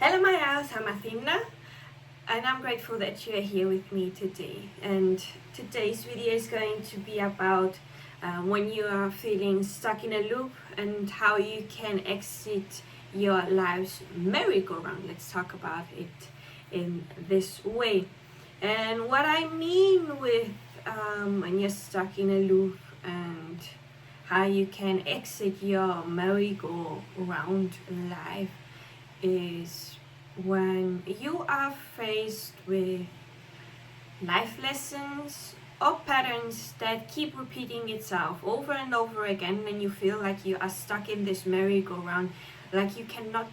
Hello my house, I'm Athina and I'm grateful that you're here with me today. And today's video is going to be about when you are feeling stuck in a loop and how you can exit your life's merry-go-round. Let's talk about it in this way. And what I mean with when you're stuck in a loop and how you can exit your merry-go-round life is when you are faced with life lessons or patterns that keep repeating itself over and over again, and you feel like you are stuck in this merry-go-round, like you cannot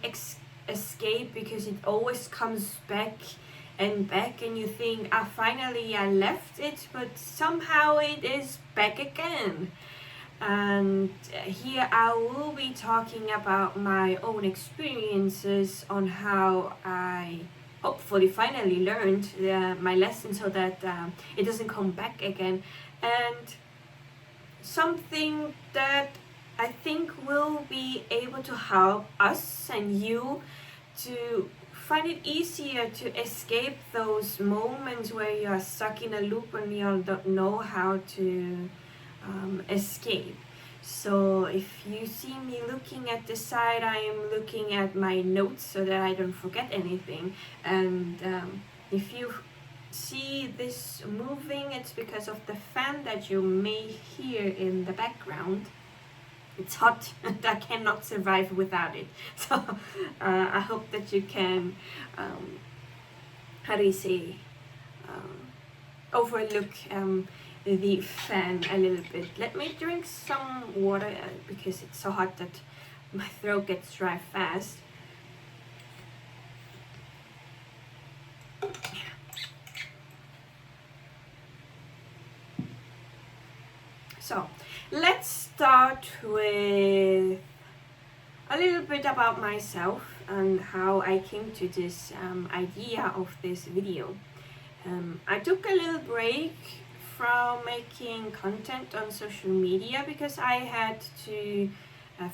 escape because it always comes back and back, and you think, finally I left it, but somehow it is back again. And here I will be talking about my own experiences on how I hopefully finally learned my lesson so that it doesn't come back again. And something that I think will be able to help us and you to find it easier to escape those moments where you are stuck in a loop and you don't know how to escape. So if you see me looking at the side, I am looking at my notes so that I don't forget anything. And if you see this moving, it's because of the fan that you may hear in the background. It's hot and I cannot survive without it. So I hope that you can, how do you say, overlook the fan a little bit. Let me drink some water because it's so hot that my throat gets dry fast. So let's start with a little bit about myself and how I came to this idea of this video. I took a little break from making content on social media because I had to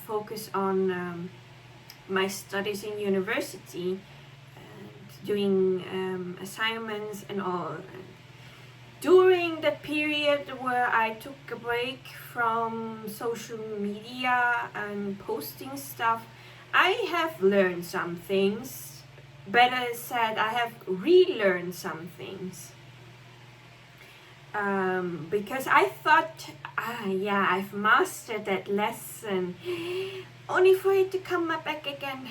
focus on my studies in university and doing assignments and all. During the period where I took a break from social media and posting stuff, I have learned some things. Better said, I have relearned some things. Because I thought, I've mastered that lesson, only for it to come back again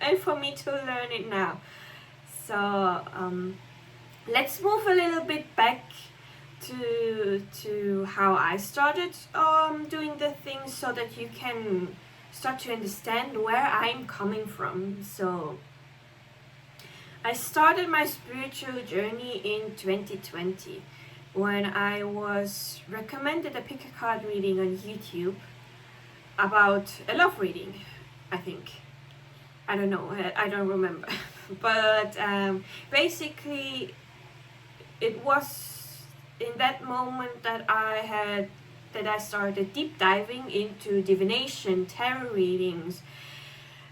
and for me to learn it now. So let's move a little bit back to how I started doing the things so that you can start to understand where I'm coming from. So I started my spiritual journey in 2020 when I was recommended a pick a card reading on YouTube about a love reading, I think. I don't know, I don't remember. But basically it was in that moment that I started deep diving into divination, tarot readings,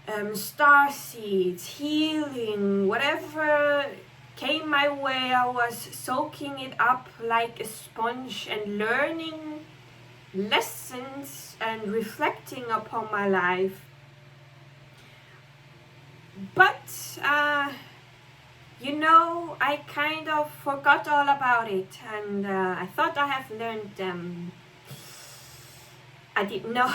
starseeds, healing, whatever came my way. I was soaking it up like a sponge and learning lessons and reflecting upon my life. But I kind of forgot all about it, and I thought I have learned them. I didn't know.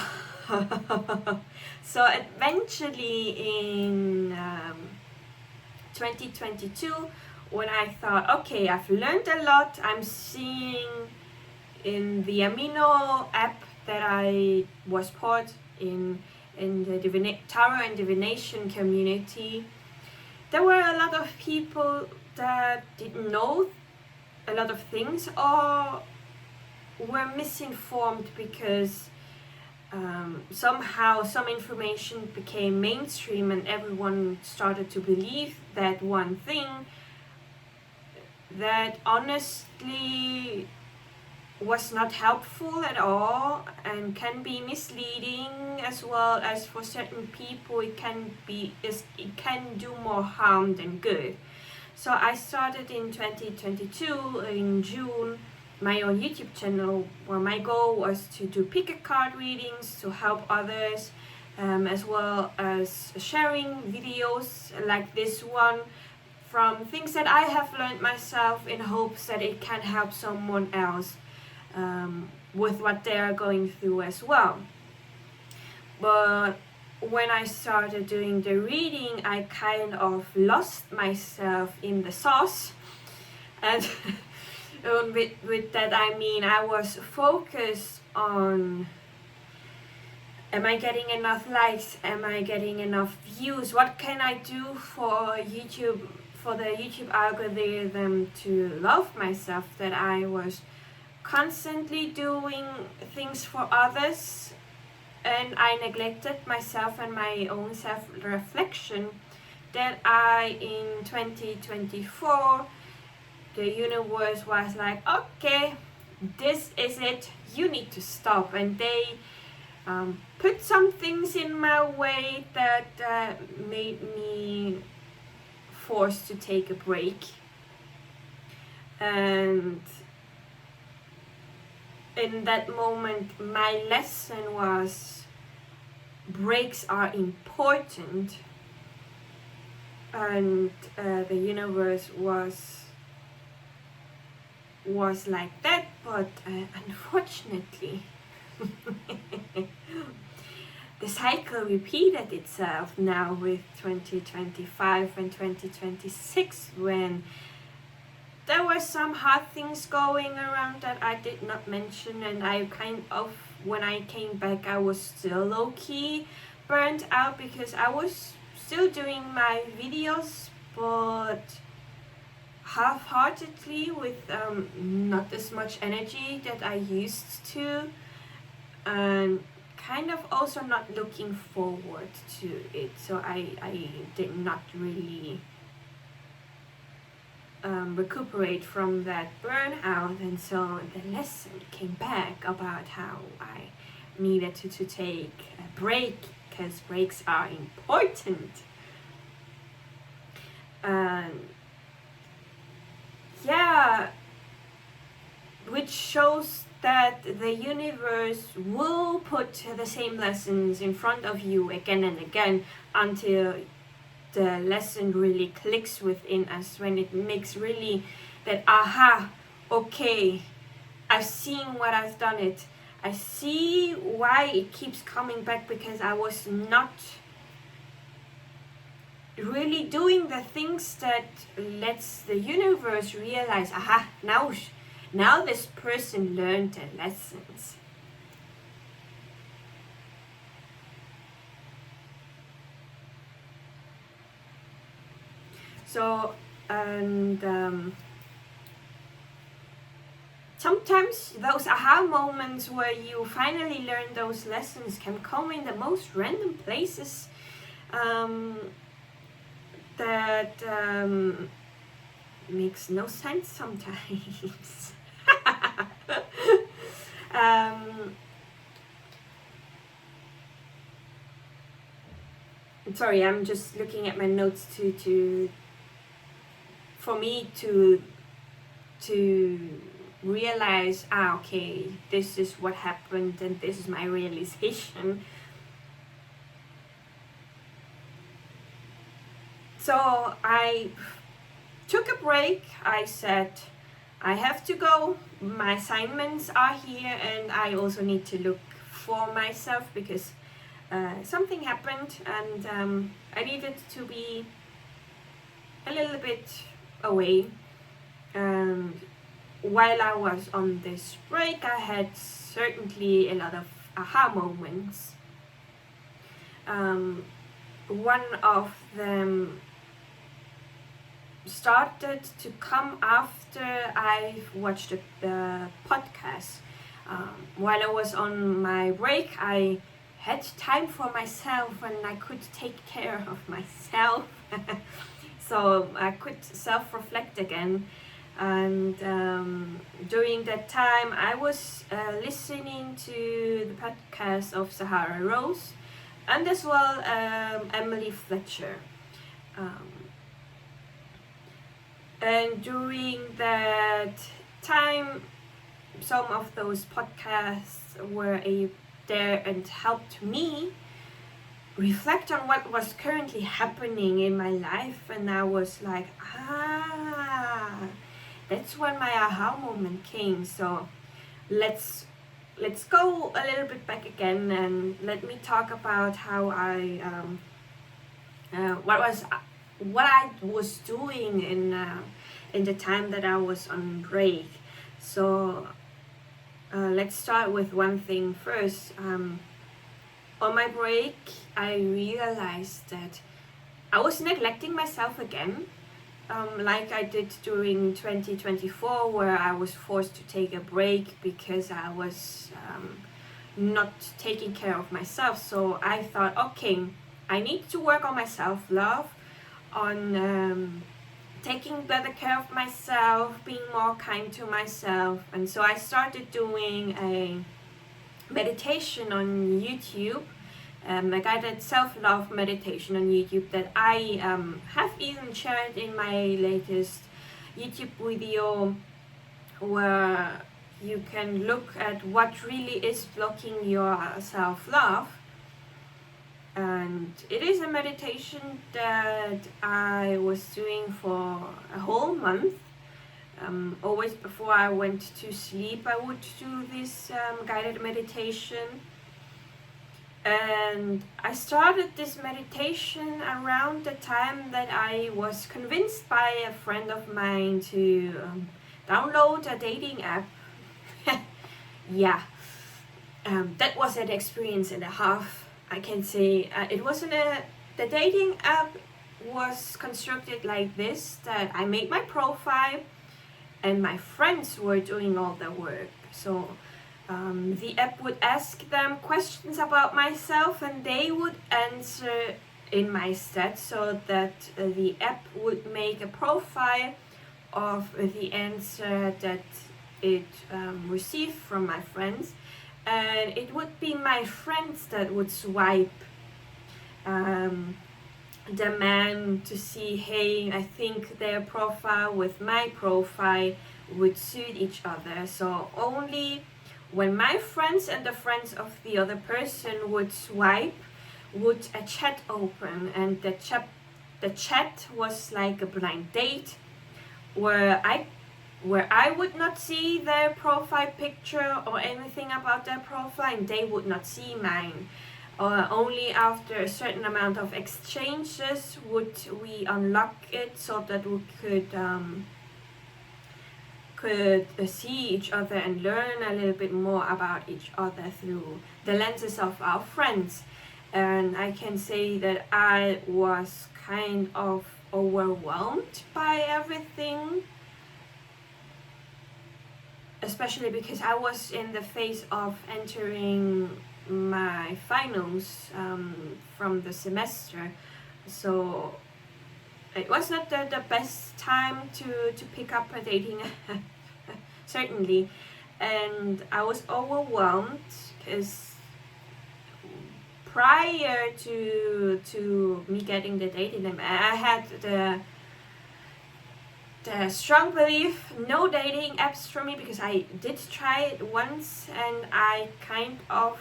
So eventually in 2022, when I thought, okay, I've learned a lot, I'm seeing in the Amino app that I was part in the tarot and divination community, there were a lot of people that didn't know a lot of things or were misinformed because somehow some information became mainstream and everyone started to believe that one thing that honestly was not helpful at all and can be misleading, as well as for certain people it can do more harm than good. So I started in 2022 in June my own YouTube channel, where my goal was to do pick a card readings to help others, as well as sharing videos like this one from things that I have learned myself, in hopes that it can help someone else with what they are going through as well. But when I started doing the reading, I kind of lost myself in the sauce, and with that I mean I was focused on, am I getting enough likes, am I getting enough views, what can I do for YouTube, for the YouTube algorithm to love myself, that I was constantly doing things for others and I neglected myself and my own self-reflection. That I, in 2024, the universe was like, okay, this is it, you need to stop. And they put some things in my way that made me forced to take a break. And in that moment, my lesson was, breaks are important. And the universe was like that, but unfortunately the cycle repeated itself now with 2025 and 2026, when there were some hard things going around that I did not mention, and I kind of, when I came back, I was still low-key burnt out, because I was still doing my videos, but half-heartedly, with not as much energy that I used to, and kind of also not looking forward to it. So I did not really recuperate from that burnout, and so the lesson came back about how I needed to take a break, because breaks are important. Yeah, which shows that the universe will put the same lessons in front of you again and again, until the lesson really clicks within us, when it makes really that aha, okay, I've seen what I've done it. I see why it keeps coming back, because I was not really doing the things that lets the universe realize, aha, now this person learned their lessons. So, and sometimes those aha moments where you finally learn those lessons can come in the most random places, that makes no sense sometimes. Sorry, I'm just looking at my notes for me to realize, okay, this is what happened and this is my realization. So I took a break. I said, I have to go, my assignments are here, and I also need to look for myself, because something happened, and I needed to be a little bit away. And while I was on this break, I had certainly a lot of aha moments. One of them started to come after I watched the podcast. While I was on my break, I had time for myself, and I could take care of myself. So I could self-reflect again. And during that time I was listening to the podcast of Sahara Rose and as well Emily Fletcher. And during that time, some of those podcasts were there and helped me reflect on what was currently happening in my life. And I was like, that's when my aha moment came. So let's go a little bit back again, and let me talk about how I what I was doing in the time that I was on break. So let's start with one thing first. On my break, I realized that I was neglecting myself again, like I did during 2024, where I was forced to take a break because I was not taking care of myself. So I thought, okay, I need to work on my self-love, on taking better care of myself, being more kind to myself. And so I started doing a meditation on YouTube, a guided self-love meditation on YouTube that I have even shared in my latest YouTube video, where you can look at what really is blocking your self-love. And it is a meditation that I was doing for a whole month. Always before I went to sleep, I would do this guided meditation. And I started this meditation around the time that I was convinced by a friend of mine to download a dating app. Yeah, that was an experience and a half, I can say. It wasn't the dating app was constructed like this, that I made my profile and my friends were doing all the work. So the app would ask them questions about myself and they would answer in my stead, so that the app would make a profile of the answer that it received from my friends, and it would be my friends that would swipe the man to see, hey, I think their profile with my profile would suit each other. So only when my friends and the friends of the other person would swipe, would a chat open, and the chat was like a blind date, where I would not see their profile picture or anything about their profile, and they would not see mine. Only after a certain amount of exchanges would we unlock it, so that we could see each other and learn a little bit more about each other through the lenses of our friends. And I can say that I was kind of overwhelmed by everything, especially because I was in the phase of entering my finals from the semester. So it was not the best time to pick up a dating app, certainly. And I was overwhelmed because prior to me getting the dating app, I had the strong belief, no dating apps for me, because I did try it once and I kind of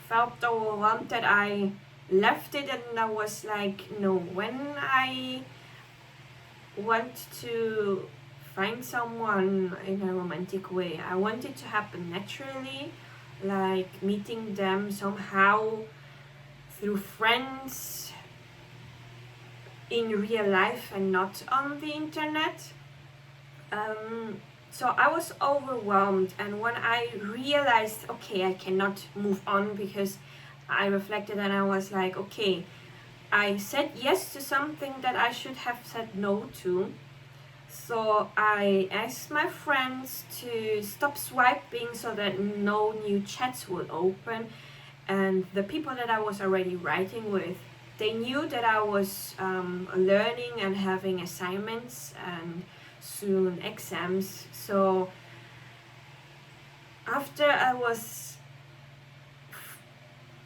felt overwhelmed that I left it, and I was like, no, when I want to find someone in a romantic way, I want it to happen naturally, like meeting them somehow through friends in real life and not on the internet. So I was overwhelmed, and when I realized, okay, I cannot move on, because I reflected and I was like, okay, I said yes to something that I should have said no to. So I asked my friends to stop swiping so that no new chats would open. And the people that I was already writing with, they knew that I was learning and having assignments, and soon exams. So after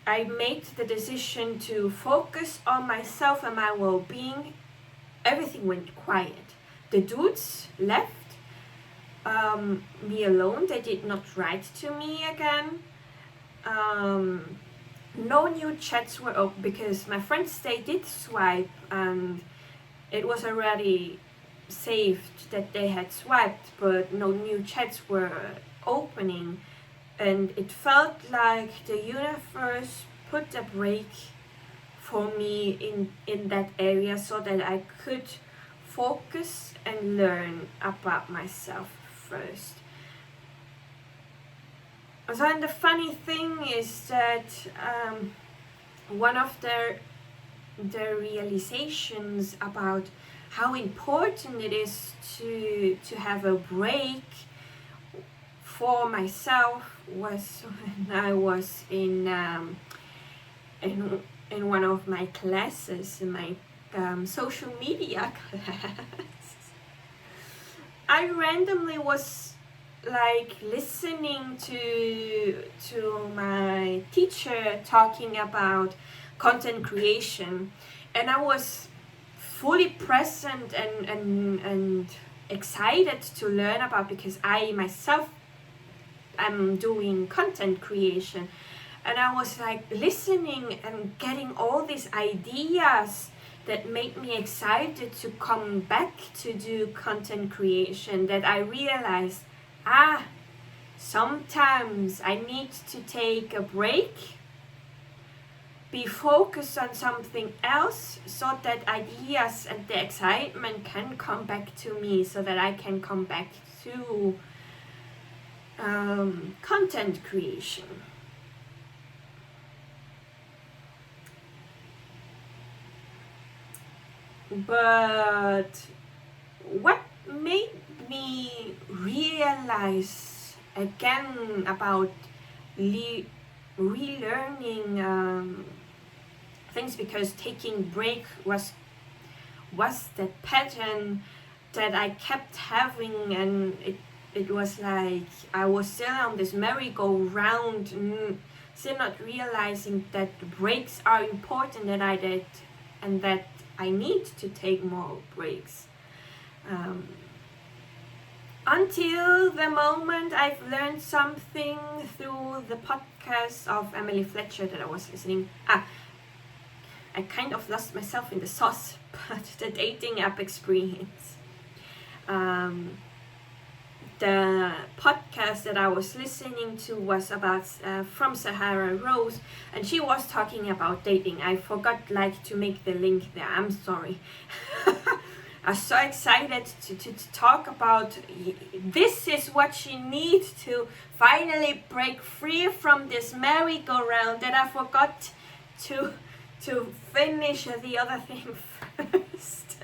I made the decision to focus on myself and my well-being, everything went quiet. The dudes left me alone. They did not write to me again. No new chats were open because my friends, they did swipe and it was already saved that they had swiped, but no new chats were opening. And it felt like the universe put a break for me in that area so that I could focus and learn about myself first. So, and the funny thing is that one of the realizations about how important it is to have a break for myself was when I was in one of my classes, in my social media class. I randomly was like listening to my teacher talking about content creation, and I was fully present and excited to learn about, because I myself am doing content creation, and I was like listening and getting all these ideas that made me excited to come back to do content creation, that I realized, sometimes I need to take a break, be focused on something else, so that ideas and the excitement can come back to me, so that I can come back to content creation. But what made me realize again about relearning things, because taking break was the pattern that I kept having, and it was like I was still on this merry-go-round, still not realizing that breaks are important, that I did, and that I need to take more breaks. Until the moment I've learned something through the podcast of Emily Fletcher that I was listening. I kind of lost myself in the sauce, but the dating app experience. The podcast that I was listening to was about From Sahara Rose, and she was talking about dating. I forgot to make the link there. I'm sorry. I was so excited to talk about this is what she needs to finally break free from this merry-go-round, that I forgot to finish the other thing first.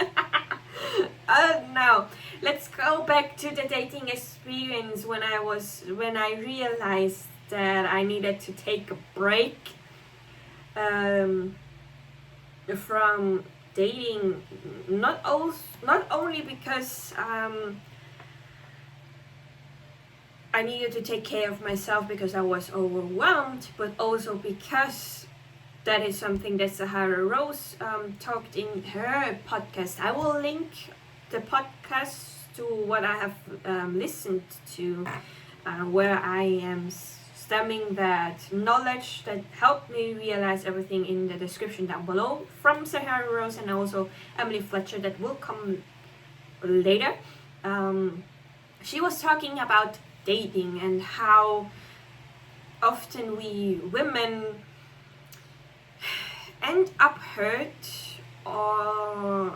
Now let's go back to the dating experience when I realized that I needed to take a break from dating, not only because I needed to take care of myself because I was overwhelmed, but also because that is something that Sahara Rose talked in her podcast. I will link the podcast to what I have listened to, where I am stemming that knowledge that helped me realize everything, in the description down below, from Sahara Rose and also Emily Fletcher, that will come later. She was talking about dating and how often we women end up hurt or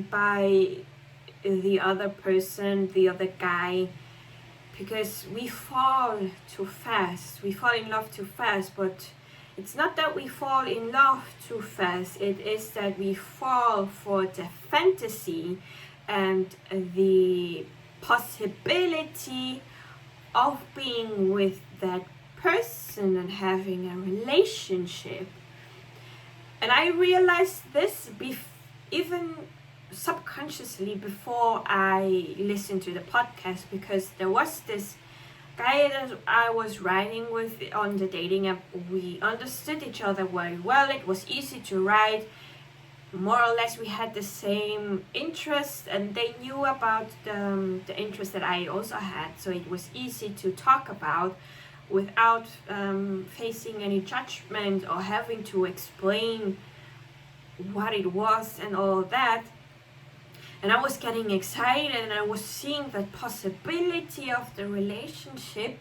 by the other person, the other guy, because we fall too fast. We fall in love too fast, but it's not that we fall in love too fast. It is that we fall for the fantasy and the possibility of being with that person and having a relationship. And I realized this even subconsciously before I listened to the podcast, because there was this guy that I was writing with on the dating app. We understood each other very well. It was easy to write. More or less we had the same interest, and they knew about the interest that I also had, so it was easy to talk about without facing any judgment or having to explain what it was and all of that. And I was getting excited, and I was seeing the possibility of the relationship,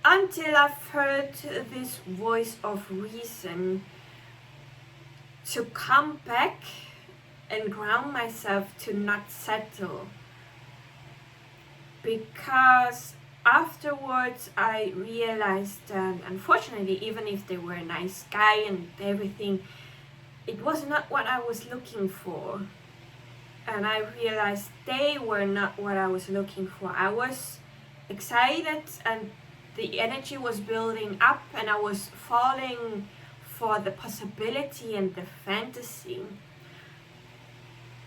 until I've heard this voice of reason to come back and ground myself, to not settle. Because afterwards I realized that, unfortunately, even if they were a nice guy and everything, it was not what I was looking for. And I realized they were not what I was looking for. I was excited, and the energy was building up, and I was falling for the possibility and the fantasy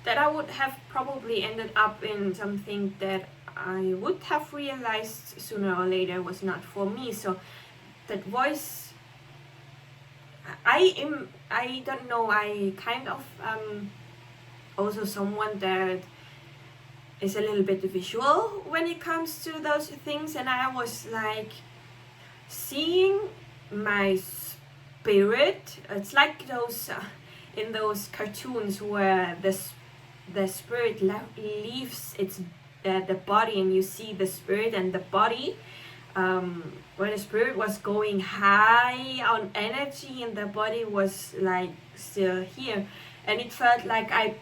that I would have probably ended up in something that I would have realized sooner or later was not for me. So that voice, I don't know, I kind of also someone that is a little bit visual when it comes to those things, and I was like seeing my spirit. It's like those in those cartoons where the spirit leaves its the body, and you see the spirit and the body, where the spirit was going high on energy and the body was like still here. And it felt like I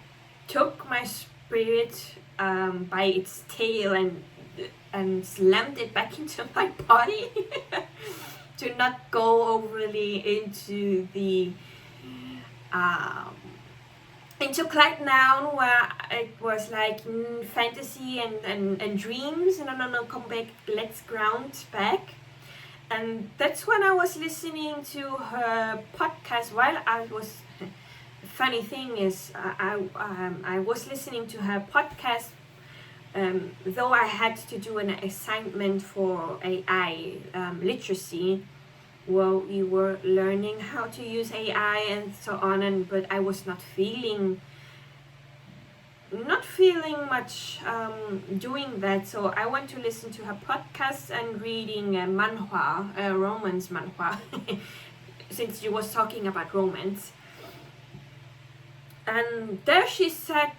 took my spirit by its tail and slammed it back into my body to not go overly into the into cloud now, where it was like fantasy and dreams, and no, come back, let's ground back. And that's when I was listening to her podcast while I was funny thing is I was listening to her podcast, though I had to do an assignment for AI literacy, where we were learning how to use AI and so on, but I was not feeling much doing that. So I went to listen to her podcast and reading a manhwa, a romance manhwa, since she was talking about romance. And there she said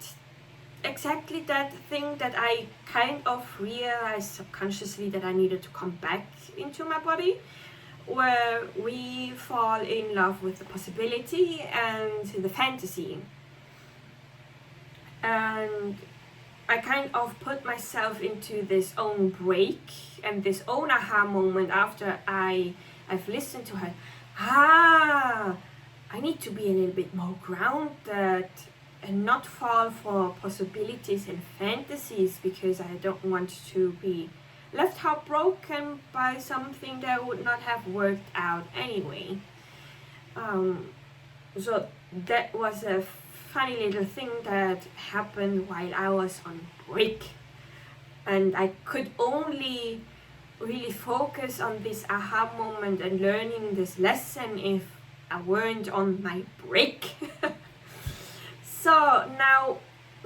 exactly that thing that I kind of realized subconsciously, that I needed to come back into my body, where we fall in love with the possibility and the fantasy. And I kind of put myself into this own break and this own aha moment after I've listened to her. I need to be a little bit more grounded and not fall for possibilities and fantasies, because I don't want to be left heartbroken by something that would not have worked out anyway. So that was a funny little thing that happened while I was on break, and I could only really focus on this aha moment and learning this lesson if I weren't on my break. So now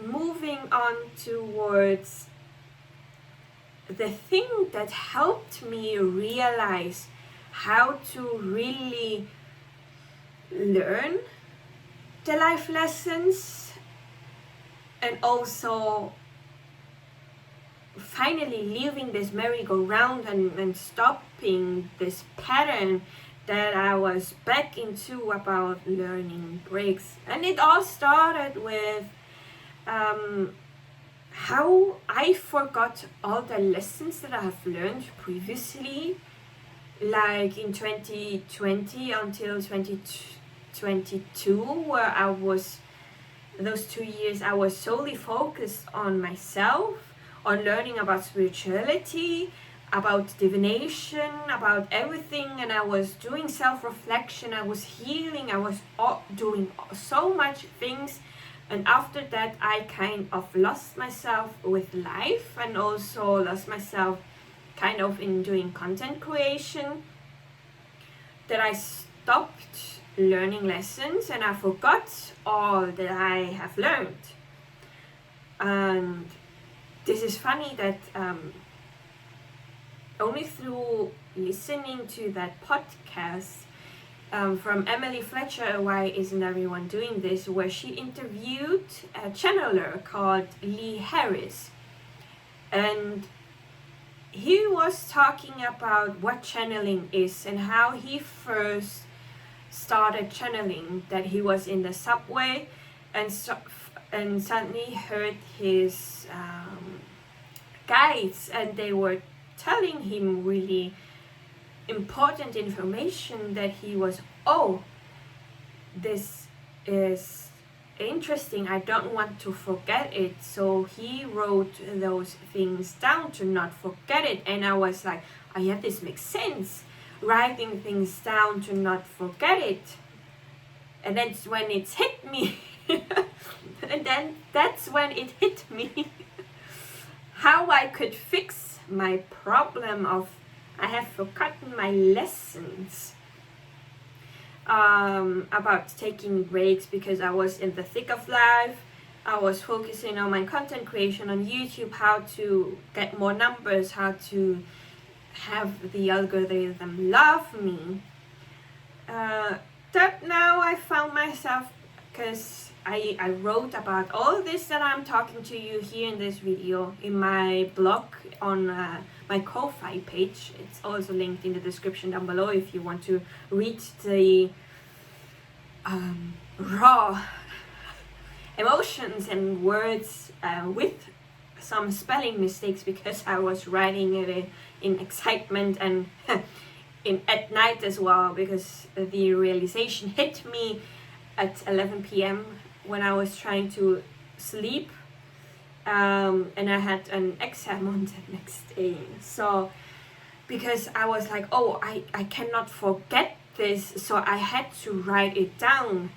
moving on towards the thing that helped me realize how to really learn the life lessons, and also finally leaving this merry-go-round and stopping this pattern that I was back into about learning breaks. And it all started with how I forgot all the lessons that I have learned previously, like in 2020 until 2022, where I was, those 2 years, I was solely focused on myself, on learning about spirituality, about divination, about everything, and I was doing self-reflection, I was healing, I was doing so much things And after that, I kind of lost myself with life, and also lost myself kind of in doing content creation, that I stopped learning lessons and I forgot all that I have learned. And this is funny that only through listening to that podcast from Emily Fletcher, Why Isn't Everyone Doing This, where she interviewed a channeler called Lee Harris. And he was talking about what channeling is and how he first started channeling, that he was in the subway and suddenly heard his guides, and they were telling him really important information that he was, oh, this is interesting, I don't want to forget it. So he wrote those things down to not forget it. And I was like, oh yeah, this makes sense, writing things down to not forget it. And that's when it hit me. And then that's when it hit me how I could fix my problem of I have forgotten my lessons about taking breaks, because I was in the thick of life. I was focusing on my content creation on YouTube, how to get more numbers, how to have the algorithm love me. That now I found myself, because I wrote about all this that I'm talking to you here in this video in my blog on my Ko-Fi page. It's also linked in the description down below if you want to read the raw emotions and words with some spelling mistakes, because I was writing it in excitement and at night as well, because the realization hit me at 11 p.m. when I was trying to sleep, and I had an exam on the next day. So because I was like, oh, I cannot forget this, so I had to write it down.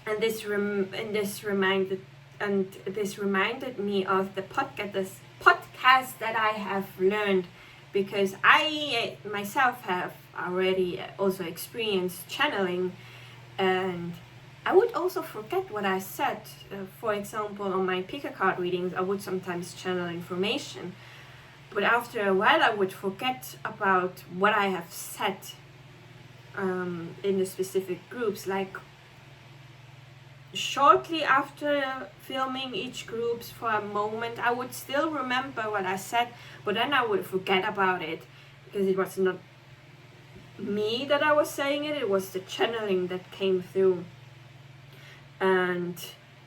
And this reminded me of the podcast that I have learned, because I myself have already also experienced channeling, and I would also forget what I said. For example, on my pick a card readings, I would sometimes channel information, but after a while I would forget about what I have said in the specific groups. Like shortly after filming each groups for a moment, I would still remember what I said, but then I would forget about it, because it was not me that I was saying it, it was the channeling that came through. And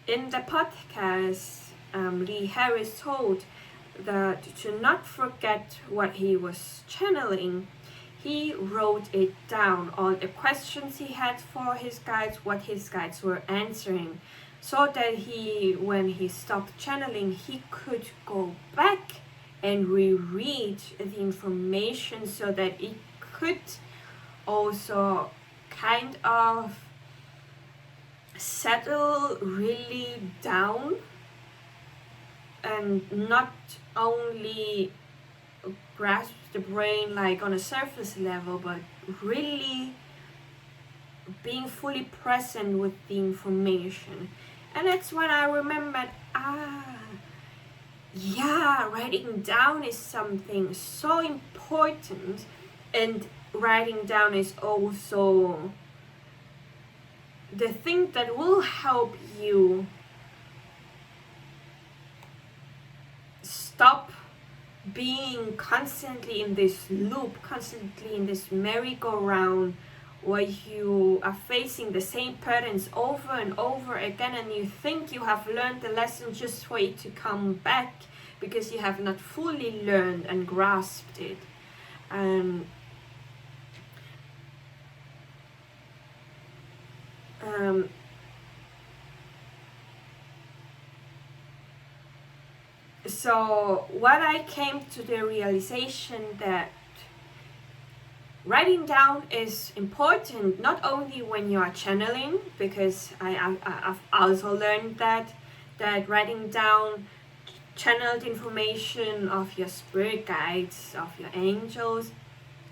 in the podcast, Lee Harris told that to not forget what he was channeling, he wrote it down, all the questions he had for his guides, what his guides were answering, so that when he stopped channeling, he could go back and reread the information, so that it could also kind of settle really down, and not only grasp the brain like on a surface level, but really being fully present with the information. And that's when I remembered, yeah, writing down is something so important, and writing down is also the thing that will help you stop being constantly in this loop, constantly in this merry-go-round, where you are facing the same patterns over and over again, and you think you have learned the lesson just for it to come back, because you have not fully learned and grasped it. And so what I came to the realization that writing down is important not only when you are channeling, because I've also learned that writing down channeled information of your spirit guides, of your angels,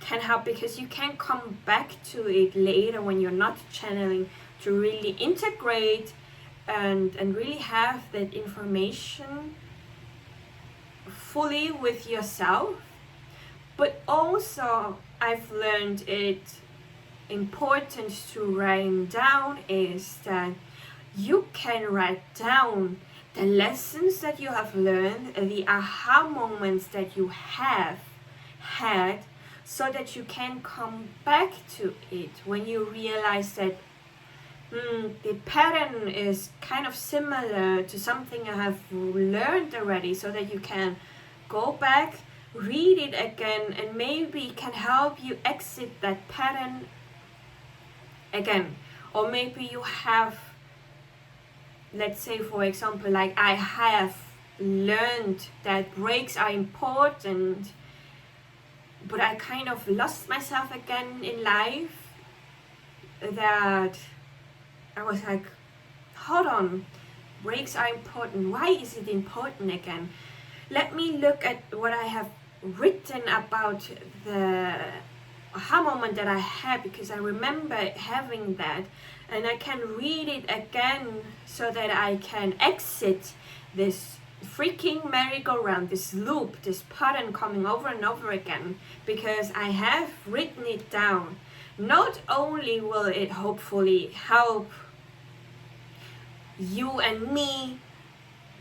can help, because you can come back to it later when you're not channeling, to really integrate and really have that information fully with yourself. But also I've learned it important to writing down is that you can write down the lessons that you have learned, the aha moments that you have had, so that you can come back to it when you realize that the pattern is kind of similar to something I have learned already, so that you can go back, read it again, and maybe it can help you exit that pattern again. Or maybe you have, let's say for example, like I have learned that breaks are important, but I kind of lost myself again in life, that I was like, hold on, breaks are important. Why is it important again? Let me look at what I have written about the aha moment that I had, because I remember having that, and I can read it again so that I can exit this freaking merry-go-round, this loop, this pattern coming over and over again, because I have written it down. Not only will it hopefully help you and me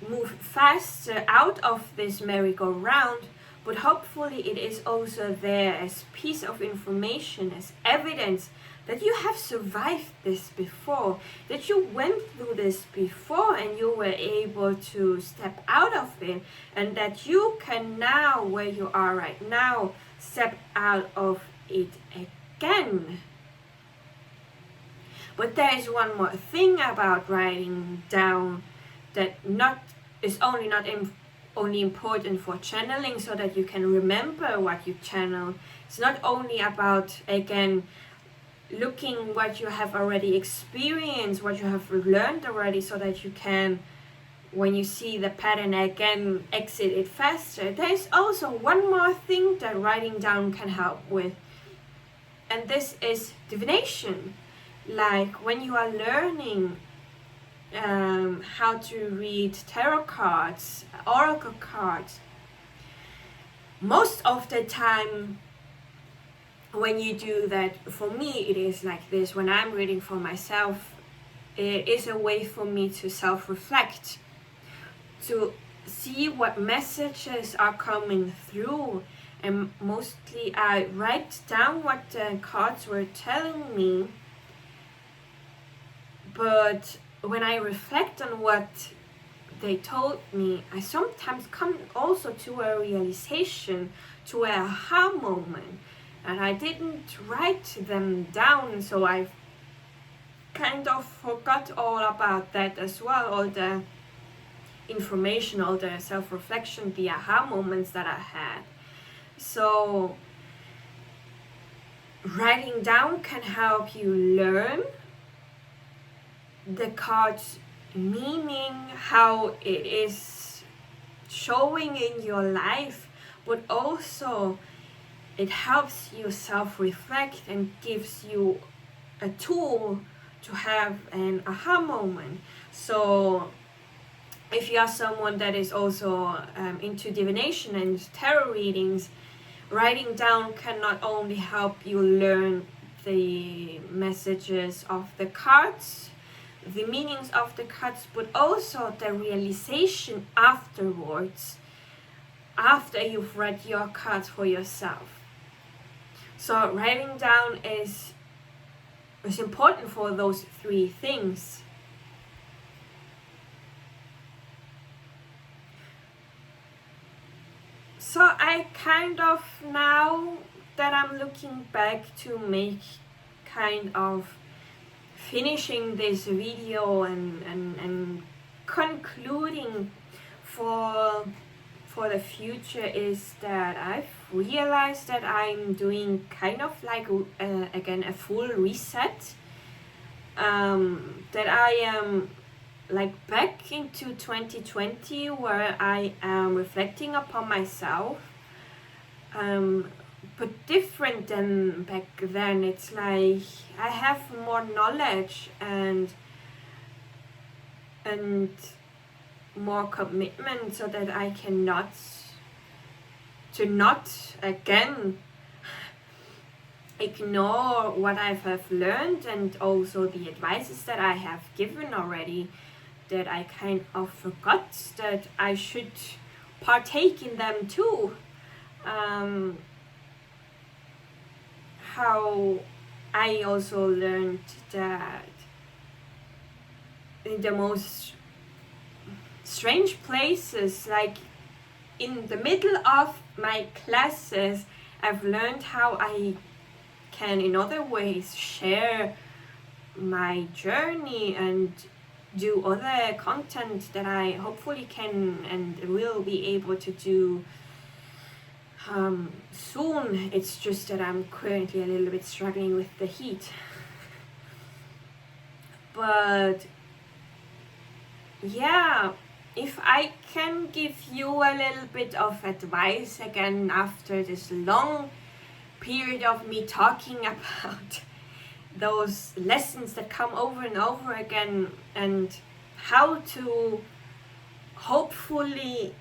move faster out of this merry-go-round, but hopefully it is also there as piece of information, as evidence that you have survived this before, that you went through this before and you were able to step out of it, and that you can now, where you are right now, step out of it again. But there is one more thing about writing down that is only important for channeling, so that you can remember what you channel. It's not only about, again, looking what you have already experienced, what you have learned already, so that you can, when you see the pattern again, exit it faster. There is also one more thing that writing down can help with, and this is divination. Like when you are learning how to read tarot cards, oracle cards, most of the time when you do that, for me it is like this, when I'm reading for myself, it is a way for me to self-reflect, to see what messages are coming through, and mostly I write down what the cards were telling me. But when I reflect on what they told me, I sometimes come also to a realization, to a aha moment, and I didn't write them down, so I kind of forgot all about that as well, all the information, all the self-reflection, the aha moments that I had. So writing down can help you learn the card's meaning, how it is showing in your life, but also it helps you self-reflect and gives you a tool to have an aha moment. So if you are someone that is also into divination and tarot readings, writing down can not only help you learn the messages of the cards, the meanings of the cards, but also the realization afterwards, after you've read your cards for yourself. So writing down is important for those three things. So I kind of, now that I'm looking back to make kind of finishing this video and concluding for for the future is that I've realized that I'm doing kind of like again a full reset, that I am like back into 2020 where I am reflecting upon myself, but different than back then. It's like I have more knowledge and more commitment, so that I cannot again ignore what I have learned, and also the advices that I have given already, that I kind of forgot that I should partake in them too. How I also learned that in the most strange places, like in the middle of my classes, I've learned how I can in other ways share my journey and do other content that I hopefully can and will be able to do soon. It's just that I'm currently a little bit struggling with the heat. But yeah, if I can give you a little bit of advice again after this long period of me talking about those lessons that come over and over again, and how to hopefully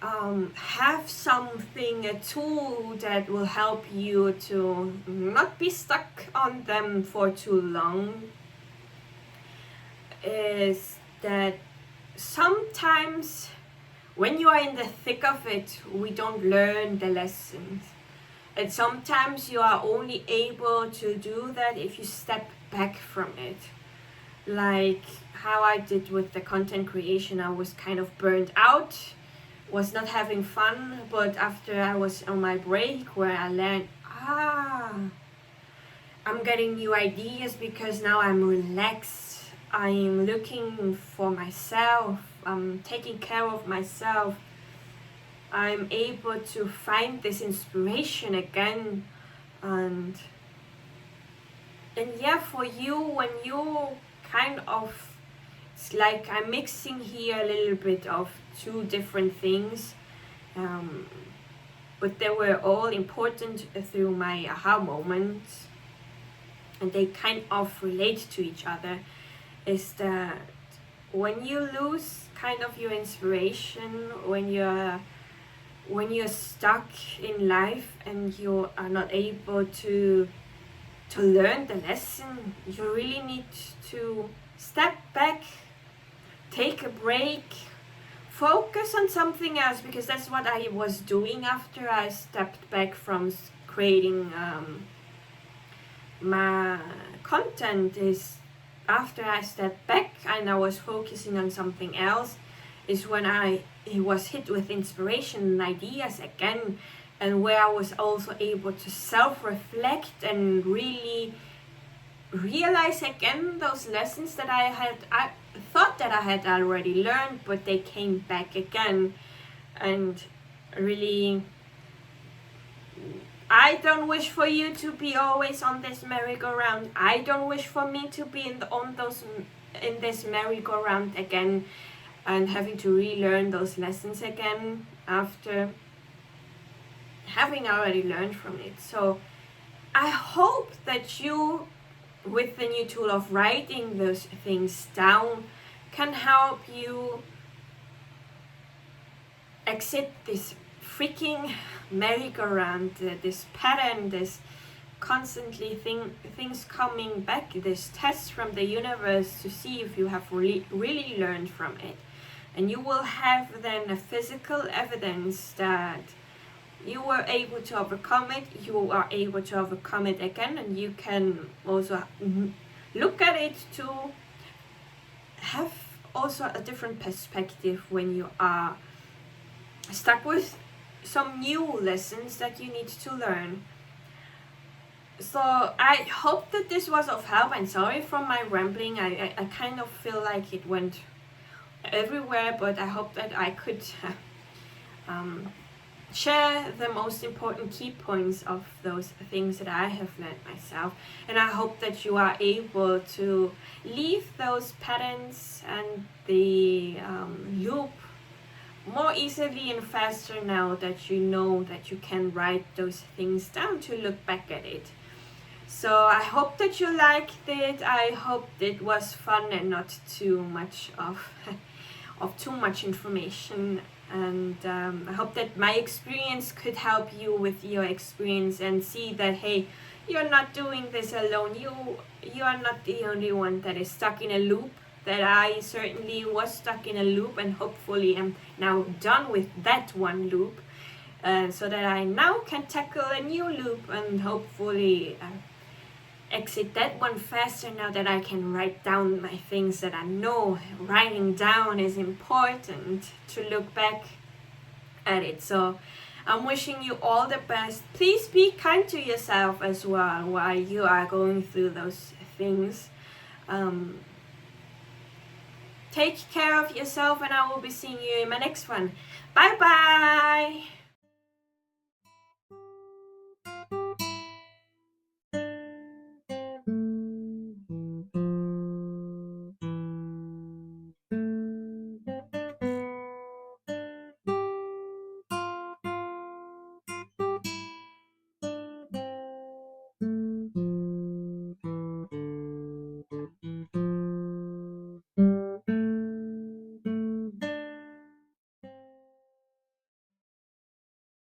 have something, a tool that will help you to not be stuck on them for too long, is that sometimes when you are in the thick of it, we don't learn the lessons. And sometimes you are only able to do that if you step back from it. Like how I did with the content creation. I was kind of burnt out, was not having fun, but after I was on my break where I learned, I'm getting new ideas because now I'm relaxed. I'm looking for myself. I'm taking care of myself. I'm able to find this inspiration again. And yeah, for you, when you kind of, it's like I'm mixing here a little bit of two different things, but they were all important through my aha moments, and they kind of relate to each other, is that when you lose kind of your inspiration, when you're stuck in life and you are not able to learn the lesson, you really need to step back, take a break, focus on something else, because that's what I was doing after I stepped back from creating my content. Is after I stepped back and I was focusing on something else, is when I was hit with inspiration and ideas again, and where I was also able to self-reflect and really realize again those lessons that I thought that I had already learned, but they came back again. And really, I don't wish for you to be always on this merry-go-round. I don't wish for me to be in this merry-go-round again, and having to relearn those lessons again after having already learned from it. So I hope that you, with the new tool of writing those things down, can help you exit this freaking merry-go-round, this pattern, this constantly things coming back, this test from the universe to see if you have really learned from it. And you will have then a physical evidence that you were able to overcome it, you are able to overcome it again, and you can also look at it to have also a different perspective when you are stuck with some new lessons that you need to learn. So I hope that this was of help, and sorry for my rambling. I kind of feel like it went everywhere, but I hope that I could share the most important key points of those things that I have learned myself, and I hope that you are able to leave those patterns and the loop more easily and faster now that you know that you can write those things down to look back at it. So I hope that you liked it. I hope it was fun and not too much of too much information, and I hope that my experience could help you with your experience and see that, hey, you're not doing this alone. You are not the only one that is stuck in a loop, that I certainly was stuck in a loop, and hopefully am now done with that one loop, so that I now can tackle a new loop and hopefully exit that one faster now that I can write down my things that I know writing down is important to look back at it. So I'm wishing you all the best. Please be kind to yourself as well while you are going through those things. Take care of yourself, and I will be seeing you in my next one. Bye bye.